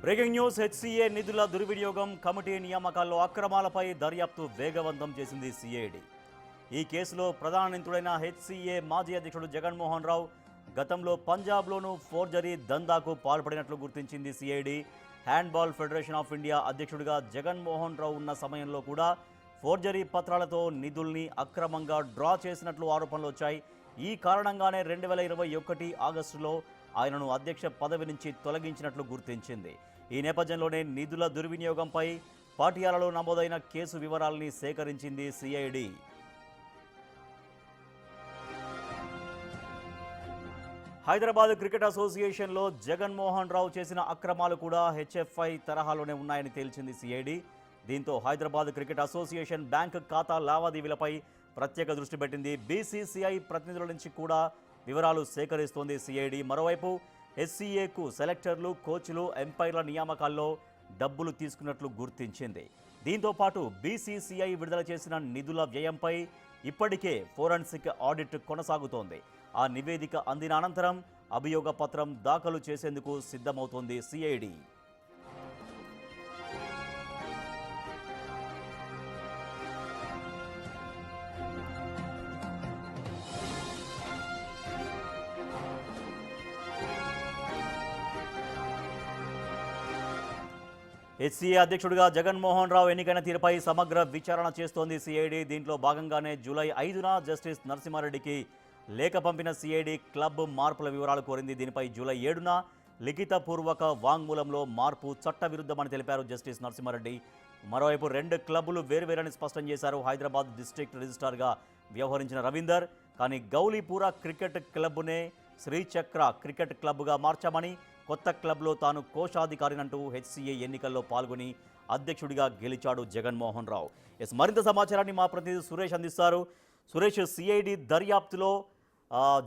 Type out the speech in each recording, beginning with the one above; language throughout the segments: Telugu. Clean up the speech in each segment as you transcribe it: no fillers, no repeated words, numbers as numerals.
Breaking news. హెచ్సీఏ నిధుల దుర్వినియోగం కమిటీ నియామకాల్లో అక్రమాలపై దర్యాప్తు వేగవంతం చేసింది సిఐడి. ఈ కేసులో ప్రధాన నిందితుడైన హెచ్సీఏ మాజీ అధ్యక్షుడు జగన్మోహన్ రావు గతంలో పంజాబ్లోనూ ఫోర్జరీ దందాకు పాల్పడినట్లు గుర్తించింది CID. Handball federation of India అధ్యక్షుడిగా జగన్మోహన్ రావు ఉన్న సమయంలో కూడా ఫోర్జరీ పత్రాలతో నిధుల్ని అక్రమంగా డ్రా చేసినట్లు ఆరోపణలు వచ్చాయి. ఈ కారణంగానే 2021 ఆగస్టులో ఆయనను అధ్యక్ష పదవి నుంచి తొలగించినట్లు గుర్తించింది. ఈ నేపథ్యంలోనే నిధుల దుర్వినియోగంపై పాటియాలలో నమోదైన కేసు వివరాల్ని సేకరించింది సిఐడి. హైదరాబాద్ క్రికెట్ అసోసియేషన్లో జగన్మోహన్ రావు చేసిన అక్రమాలు కూడా హెచ్ఎఫ్ఐ తరహాలోనే ఉన్నాయని తేల్చింది సిఐడి. దీంతో హైదరాబాద్ క్రికెట్ అసోసియేషన్ బ్యాంకు ఖాతా లావాదేవీలపై ప్రత్యేక దృష్టి పెట్టింది. బీసీసీఐ ప్రతినిధుల నుంచి కూడా వివరాలు సేకరిస్తోంది సిఐడి. మరోవైపు హెచ్సీఏకు సెలెక్టర్లు, కోచ్లు, ఎంపైర్ల నియామకాల్లో డబ్బులు తీసుకున్నట్లు గుర్తించింది. దీంతో పాటు బీసీసీఐ విడుదల చేసిన నిధుల వ్యయంపై ఇప్పటికే ఫోరెన్సిక్ ఆడిట్ కొనసాగుతోంది. ఆ నివేదిక అందిన అనంతరం అభియోగ పత్రం దాఖలు చేసేందుకు సిద్ధమవుతోంది సిఐడి. హెచ్సీఏ అధ్యక్షుడిగా జగన్మోహన్ రావు ఎన్నికైన తీరుపై సమగ్ర విచారణ చేస్తోంది సిఐడి. దీంట్లో భాగంగానే జూలై 5న జస్టిస్ నరసింహారెడ్డికి లేఖ పంపిన సిఐడి క్లబ్ మార్పుల వివరాలు కోరింది. దీనిపై జూలై 7న లిఖితపూర్వక వాంగ్మూలంలో మార్పు చట్టవిరుద్ధమని తెలిపారు జస్టిస్ నరసింహారెడ్డి. మరోవైపు 2 క్లబ్బులు వేరువేరని స్పష్టం చేశారు. హైదరాబాద్ డిస్ట్రిక్ట్ రిజిస్ట్రార్గా వ్యవహరించిన రవీందర్, కానీ గౌలీపురా క్రికెట్ క్లబ్నే శ్రీచక్ర క్రికెట్ క్లబ్గా మార్చామని, కొత్త క్లబ్లో తాను కోశాధికారినంటూ హెచ్సీఏ ఎన్నికల్లో పాల్గొని అధ్యక్షుడిగా గెలిచాడు జగన్మోహన్ రావు. మరింత సమాచారాన్ని మా ప్రతినిధి సురేష్ అందిస్తారు. సురేష్, సిఐడి దర్యాప్తులో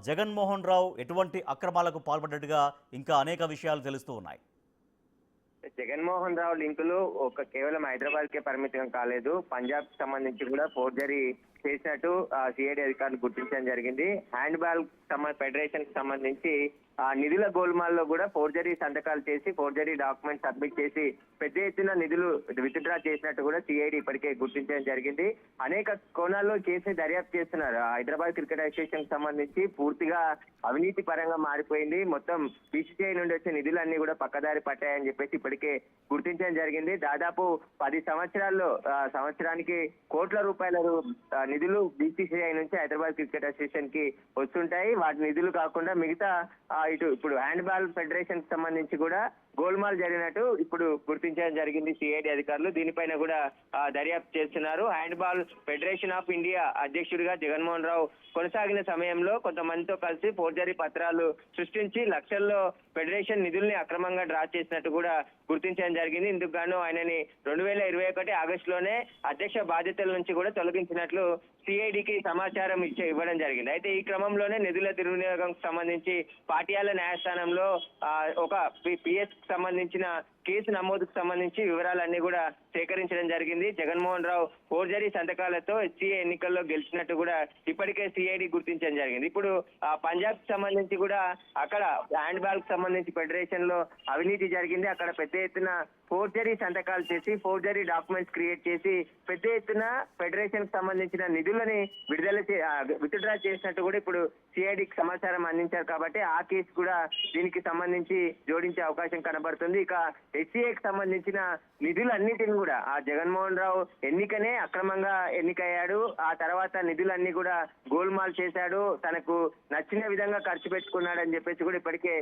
జగన్మోహన్ రావు ఎటువంటి అక్రమాలకు పాల్పడ్డట్టుగా ఇంకా అనేక విషయాలు తెలుస్తూ ఉన్నాయి. జగన్మోహన్ రావు లింకులు కేవలం హైదరాబాద్ కే పరిమితం కాలేదు. పంజాబ్ సంబంధించి కూడా ఫోర్జరీ చేసినట్టు సిఐడి అధికారులు గుర్తించడం జరిగింది. హ్యాండ్బాల్ ఫెడరేషన్ కి సంబంధించి నిధుల గోల్మాల్లో కూడా ఫోర్జరీ సంతకాలు చేసి, ఫోర్జరీ డాక్యుమెంట్ సబ్మిట్ చేసి పెద్ద ఎత్తున నిధులు విత్డ్రా చేసినట్టు కూడా సిఐడి ఇప్పటికే గుర్తించడం జరిగింది. అనేక కోణాల్లో కేసుని దర్యాప్తు చేస్తున్నారు. హైదరాబాద్ క్రికెట్ అసోసియేషన్ సంబంధించి పూర్తిగా అవినీతి పరంగా మారిపోయింది. మొత్తం బీసీసీఐ నుండి వచ్చే నిధులన్నీ కూడా పక్కదారి పట్టాయని చెప్పేసి ఇప్పటికే గుర్తించడం జరిగింది. దాదాపు 10 సంవత్సరాల్లో సంవత్సరానికి కోట్ల రూపాయల నిధులు బీసీసీఐ నుంచి హైదరాబాద్ క్రికెట్ అసోసియేషన్ కి వస్తుంటాయి. వాటి నిధులు కాకుండా మిగతా ఇప్పుడు హ్యాండ్బాల్ ఫెడరేషన్ కి సంబంధించి కూడా గోల్మాల్ జరిగినట్టు ఇప్పుడు గుర్తించడం జరిగింది సిఐడి అధికారులు. దీనిపైన కూడా దర్యాప్తు చేస్తున్నారు. హ్యాండ్బాల్ ఫెడరేషన్ ఆఫ్ ఇండియా అధ్యక్షుడిగా జగన్మోహన్ రావు కొనసాగిన సమయంలో కొంతమందితో కలిసి ఫోర్జరీ పత్రాలు సృష్టించి లక్షల్లో ఫెడరేషన్ నిధుల్ని అక్రమంగా డ్రా చేసినట్టు కూడా గుర్తించడం జరిగింది. ఇందుకు గాను ఆయనని 2021 ఆగస్టులోనే అధ్యక్ష బాధ్యతల నుంచి కూడా తొలగించినట్లు సిఐడికి సమాచారం ఇవ్వడం జరిగింది. అయితే ఈ క్రమంలోనే నిధుల దుర్వినియోగం సంబంధించి పాటియాల న్యాయస్థానంలో ఒక పిఎస్ సంబంధించిన కేసు నమోదుకు సంబంధించి వివరాలన్నీ కూడా సేకరించడం జరిగింది. జగన్మోహన్ రావు ఫోర్జరీ సంతకాలతో హెచ్సీఏ ఎన్నికల్లో గెలిచినట్టు కూడా ఇప్పటికే సిఐడి గుర్తించడం జరిగింది. ఇప్పుడు పంజాబ్ కి సంబంధించి కూడా అక్కడ హ్యాండ్బాల్ కి సంబంధించి ఫెడరేషన్ లో అవినీతి జరిగింది. అక్కడ పెద్ద ఎత్తున ఫోర్జరీ సంతకాలు చేసి, ఫోర్జరీ డాక్యుమెంట్స్ క్రియేట్ చేసి పెద్ద ఎత్తున ఫెడరేషన్ కి సంబంధించిన నిధులని విత్డ్రా చేసినట్టు కూడా ఇప్పుడు సిఐడికి సమాచారం అందించారు. కాబట్టి ఆ కేసు కూడా దీనికి సంబంధించి జోడించే అవకాశం కనబడుతుంది. ఇక హెచ్సీఏకి సంబంధించిన నిధులన్నిటిని కూడా జగన్మోహన్ రావు ఎన్నికనే అక్రమంగా ఎన్నికయ్యాడు. ఆ తర్వాత నిధులన్నీ కూడా గోల్మాల్ చేశాడు, తనకు నచ్చిన విధంగా ఖర్చు పెట్టుకున్నాడని చెప్పేసి కూడా ఇప్పటికే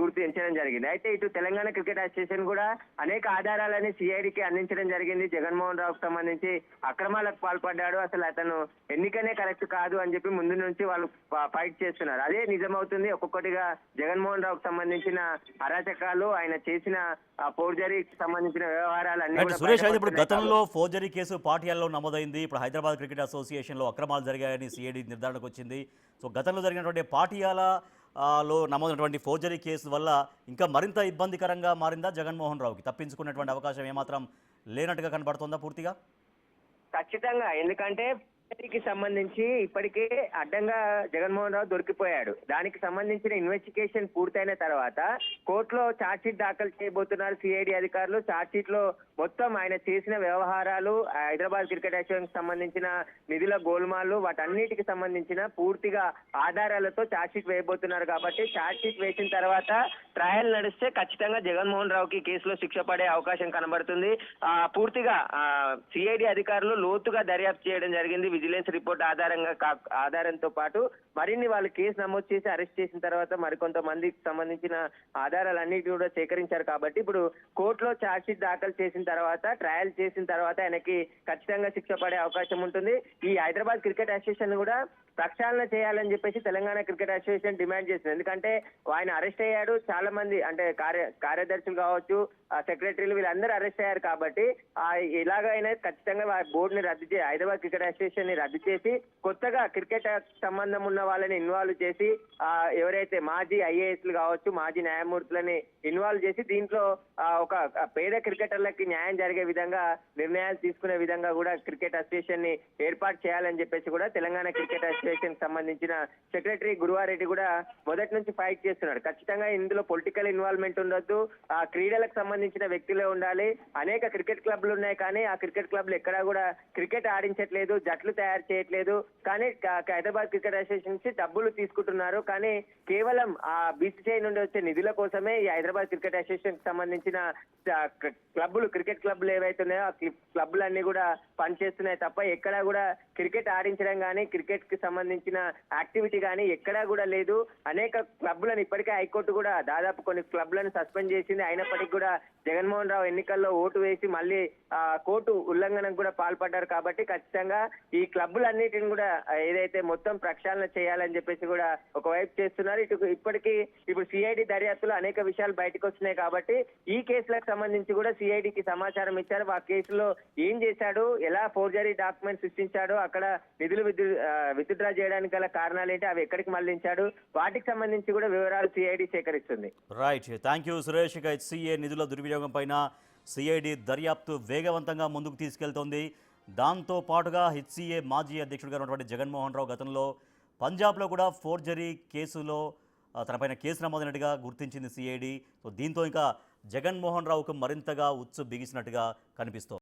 గుర్తించడం జరిగింది. అయితే ఇటు తెలంగాణ క్రికెట్ అసోసియేషన్ కూడా అనేక ఆధారాలని సిఐడికి అందించడం జరిగింది. జగన్మోహన్ రావుకు సంబంధించి అక్రమాలకు పాల్పడ్డాడు, అసలు అతను ఎన్నికనే కరెక్ట్ కాదు అని చెప్పి ముందు నుంచి వాళ్ళు ఫైట్ చేస్తున్నారు. అదే నిజమవుతుంది. ఒక్కొక్కటిగా జగన్మోహన్ రావుకు సంబంధించిన అరాచకాలు, ఆయన చేసిన ఫోర్జరీకి సంబంధించిన వ్యవహారాలన్నీ. సురేష్, అయితే ఇప్పుడు గతంలో ఫోర్జరీ కేసు పాటియాలలో నమోదైంది. ఇప్పుడు హైదరాబాద్ క్రికెట్ అసోసియేషన్లో అక్రమాలు జరిగాయని సిఐడి నిర్ధారణకు వచ్చింది. సో గతంలో జరిగినటువంటి పాటియాలలో నమోదైనటువంటి ఫోర్జరీ కేసు వల్ల ఇంకా మరింత ఇబ్బందికరంగా మారిందా జగన్మోహన్ రావుకి? తప్పించుకునేటువంటి అవకాశం ఏమాత్రం లేనట్టుగా కనబడుతుందా పూర్తిగా? ఖచ్చితంగా. ఎందుకంటే కి సంబంధించి ఇప్పటికే అడ్డంగా జగన్మోహన్ రావు దొరికిపోయాడు. దానికి సంబంధించిన ఇన్వెస్టిగేషన్ పూర్తయిన తర్వాత కోర్టులో ఛార్జ్ షీట్ దాఖలు చేయబోతున్నారు సిఐడి అధికారులు. ఛార్జ్ షీట్ లో మొత్తం ఆయన చేసిన వ్యవహారాలు, హైదరాబాద్ క్రికెట్ అసోసియేషన్ సంబంధించిన నిధుల గోల్మాలు, వాటన్నిటికి సంబంధించిన పూర్తిగా ఆధారాలతో ఛార్జ్ షీట్ వేయబోతున్నారు. కాబట్టి ఛార్జ్ షీట్ వేసిన తర్వాత ట్రయల్ నడిస్తే ఖచ్చితంగా జగన్మోహన్ రావుకి కేసులో శిక్ష పడే అవకాశం కనబడుతుంది. పూర్తిగా సిఐడి అధికారులు లోతుగా దర్యాప్తు చేయడం జరిగింది. విజిలెన్స్ రిపోర్ట్ ఆధారంతో పాటు మరిన్ని వాళ్ళు కేసు నమోదు చేసి అరెస్ట్ చేసిన తర్వాత మరికొంతమందికి సంబంధించిన ఆధారాలన్నిటి కూడా సేకరించారు. కాబట్టి ఇప్పుడు కోర్టులో ఛార్జ్ షీట్ దాఖలు చేసిన తర్వాత, ట్రయల్ చేసిన తర్వాత ఆయనకి ఖచ్చితంగా శిక్ష పడే అవకాశం ఉంటుంది. ఈ హైదరాబాద్ క్రికెట్ అసోసియేషన్ కూడా ప్రక్షాళన చేయాలని చెప్పేసి తెలంగాణ క్రికెట్ అసోసియేషన్ డిమాండ్ చేసింది. ఎందుకంటే ఆయన అరెస్ట్ అయ్యాడు, చాలా మంది అంటే కార్యదర్శులు కావచ్చు, సెక్రటరీలు వీళ్ళందరూ అరెస్ట్ అయ్యారు. కాబట్టి ఇలాగైనా ఖచ్చితంగా బోర్డుని రద్దు చేసి, హైదరాబాద్ క్రికెట్ అసోసియేషన్ ని రద్దు చేసి కొత్తగా క్రికెట్ సంబంధం ఉన్న వాళ్ళని ఇన్వాల్వ్ చేసి, ఎవరైతే మాజీ ఐఏఎస్లు కావచ్చు, మాజీ న్యాయమూర్తులని ఇన్వాల్వ్ చేసి దీంట్లో ఒక పేద క్రికెటర్లకి న్యాయం జరిగే విధంగా నిర్ణయాలు తీసుకునే విధంగా కూడా క్రికెట్ అసోసియేషన్ ని ఏర్పాటు చేయాలని చెప్పేసి కూడా తెలంగాణ క్రికెట్ అసోసియేషన్ సంబంధించిన సెక్రటరీ గురువారెడ్డి కూడా మొదటి నుంచి ఫైట్ చేస్తున్నాడు. ఖచ్చితంగా ఇందులో పొలిటికల్ ఇన్వాల్వ్మెంట్ ఉండొద్దు, క్రీడలకు సంబంధించిన వ్యక్తులే ఉండాలి. అనేక క్రికెట్ క్లబ్లు ఉన్నాయి, కానీ ఆ క్రికెట్ క్లబ్లు ఎక్కడా కూడా క్రికెట్ ఆడించట్లేదు, జట్లు తయారు చేయట్లేదు. కానీ హైదరాబాద్ క్రికెట్ అసోసియేషన్ నుంచి డబ్బులు తీసుకుంటున్నారు. కానీ కేవలం ఆ బీసీసీఐ నుండి వచ్చే నిధుల కోసమే ఈ హైదరాబాద్ క్రికెట్ అసోసియేషన్ సంబంధించిన క్లబ్లు, క్రికెట్ క్లబ్లు ఏవైతే ఉన్నాయో ఆ క్లబ్లన్నీ కూడా పనిచేస్తున్నాయి తప్ప ఎక్కడా కూడా క్రికెట్ ఆడించడం కానీ, క్రికెట్ కి సంబంధించిన యాక్టివిటీ కానీ ఎక్కడా కూడా లేదు. అనేక క్లబ్లను ఇప్పటికే హైకోర్టు కూడా దాదాపు కొన్ని క్లబ్లను సస్పెండ్ చేసింది. అయినప్పటికీ కూడా జగన్మోహన్ రావు ఎన్నికల్లో ఓటు వేసి మళ్ళీ కోర్టు ఉల్లంఘనకు కూడా పాల్పడ్డారు. కాబట్టి ఖచ్చితంగా ఈ క్లబ్లన్నిటిని కూడా ఏదైతే మొత్తం ప్రక్షాళన చేయాలని చెప్పేసి కూడా ఒకవైపు చేస్తున్నారు. ఇప్పటికీ ఇప్పుడు సిఐడి దర్యాప్తులో అనేక విషయాలు బయటకు వస్తున్నాయి. కాబట్టి ఈ కేసులకు సంబంధించి కూడా సిఐడికి సమాచారం ఇచ్చారు. ఆ కేసులో ఏం చేశాడు, ఎలా ఫోర్జరీ డాక్యుమెంట్ సృష్టించాడు, అక్కడ నిధులు విత్డ్రా చేయడానికి గల కారణాలు ఏంటి, అవి ఎక్కడికి మళ్లించాడు, వాటికి సంబంధించి కూడా వివరాలు సిఐడి సేకరిస్తుంది. Right, thank you Suresh. ఇక హెచ్సిఏ నిధుల దుర్వినియోగం పైన సిఐడి దర్యాప్తు వేగవంతంగా ముందుకు తీసుకెళ్తోంది. దాంతో పాటుగా హెచ్సిఏ మాజీ అధ్యక్షుడిగా ఉన్నటువంటి జగన్మోహన్ రావు గతంలో పంజాబ్లో కూడా ఫోర్జరీ కేసులో తనపైన కేసు నమోదైనట్టుగా గుర్తించింది సిఐడి. సో దీంతో ఇంకా జగన్మోహన్ రావుకు మరింతగా ఉచ్చు బిగిసినట్టుగా కనిపిస్తోంది.